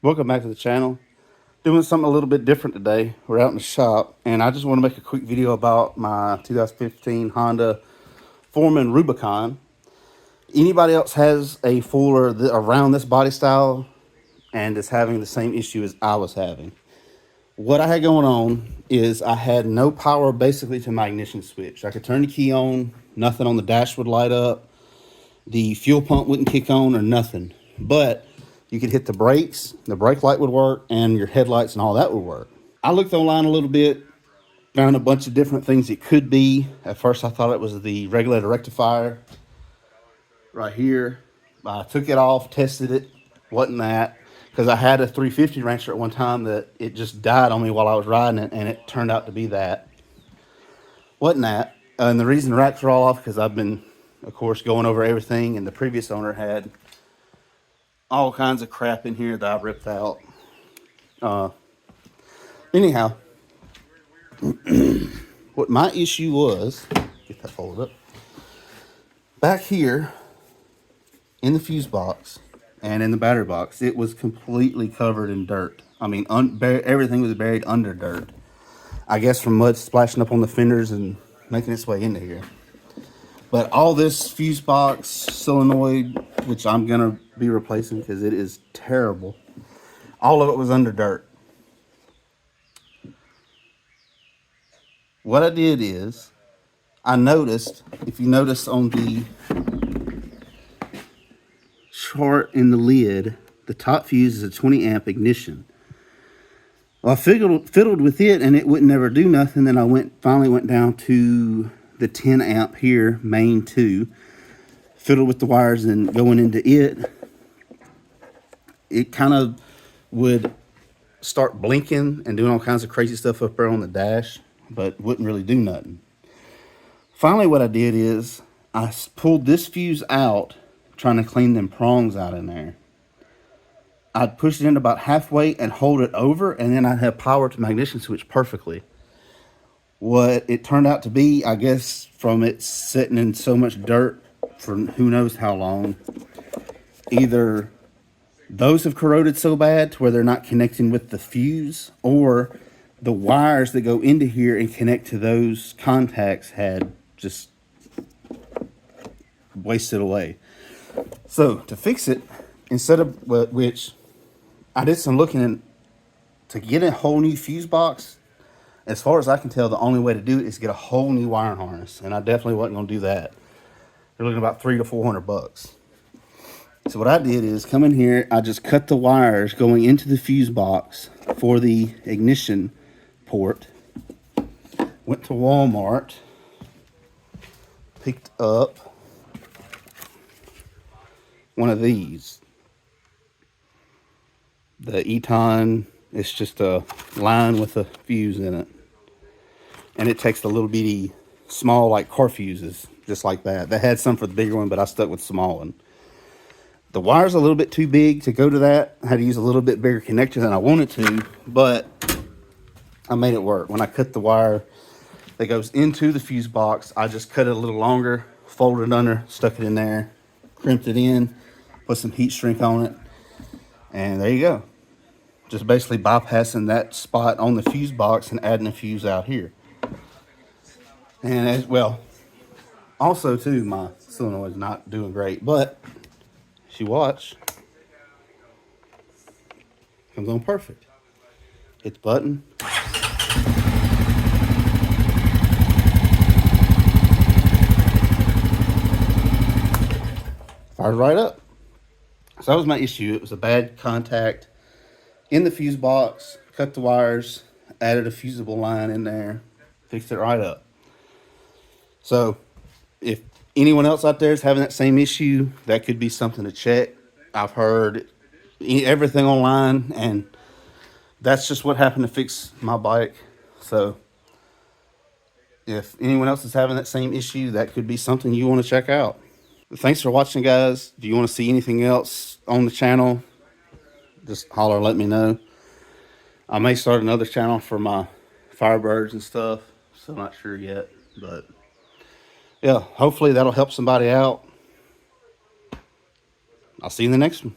Welcome back to the channel. Doing something a little bit different today. We're out in the shop and I just want to make a quick video about my 2015 Honda Foreman Rubicon. Anybody else has a Fuller around this body style and is having the same issue as I was having. What I had going on is I had no power basically to my ignition switch. I could turn the key on, nothing on the dash would light up, the fuel pump wouldn't kick on or nothing. But you could hit the brakes, the brake light would work, and your headlights and all that would work. I looked online a little bit, found a bunch of different things it could be. At first I thought it was the regulator rectifier right here. I took it off, tested it, wasn't that. Because I had a 350 Rancher at one time that it just died on me while I was riding it, and it turned out to be that. Wasn't that. And the reason the racks are all off because I've been, of course, going over everything, and the previous owner had all kinds of crap in here that I ripped out. Anyhow, what my issue was, get that folded up, back here in the fuse box and in the battery box, it was completely covered in dirt. I mean, everything was buried under dirt. I guess from mud splashing up on the fenders and making its way into here. But all this fuse box, solenoid, which I'm going to be replacing because it is terrible, all of it was under dirt. What I did is, I noticed, if you notice on the chart in the lid, the top fuse is a 20 amp ignition. Well, I fiddled with it and it wouldn't never do nothing. Then I finally went down to the 10 amp here, main 2, fiddled with the wires and going into it kind of would start blinking and doing all kinds of crazy stuff up there on the dash, but wouldn't really do nothing. Finally, what I did is I pulled this fuse out, trying to clean them prongs out in there. I'd push it in about halfway and hold it over, and then I'd have power to my ignition switch perfectly. What it turned out to be, I guess, from it sitting in so much dirt for who knows how long, either those have corroded so bad to where they're not connecting with the fuse, or the wires that go into here and connect to those contacts had just wasted away. So to fix it, instead of which I did some looking to get a whole new fuse box. As far as I can tell, the only way to do it is get a whole new wiring harness, and I definitely wasn't going to do that. They're looking about $300 to $400. So what I did is come in here, I just cut the wires going into the fuse box for the ignition port. Went to Walmart, picked up one of these. The Eton, it's just a line with a fuse in it. And it takes the little bitty small like car fuses, just like that. They had some for the bigger one, but I stuck with the small one. The wire's a little bit too big to go to that. I had to use a little bit bigger connector than I wanted to, but I made it work. When I cut the wire that goes into the fuse box, I just cut it a little longer, folded it under, stuck it in there, crimped it in, put some heat shrink on it, and there you go. Just basically bypassing that spot on the fuse box and adding a fuse out here. And as well, also too, my solenoid is not doing great, but if you watch, comes on perfect. Hit the button. Fires right up. So that was my issue. It was a bad contact in the fuse box. Cut the wires, added a fusible line in there, fixed it right up. So if anyone else out there is having that same issue, that could be something to check. I've heard everything online, and that's just what happened to fix my bike. So if anyone else is having that same issue, that could be something you want to check out. Thanks for watching, guys. If you want to see anything else on the channel, just holler, let me know. I may start another channel for my Firebirds and stuff, so I'm not sure yet, but yeah, hopefully that'll help somebody out. I'll see you in the next one.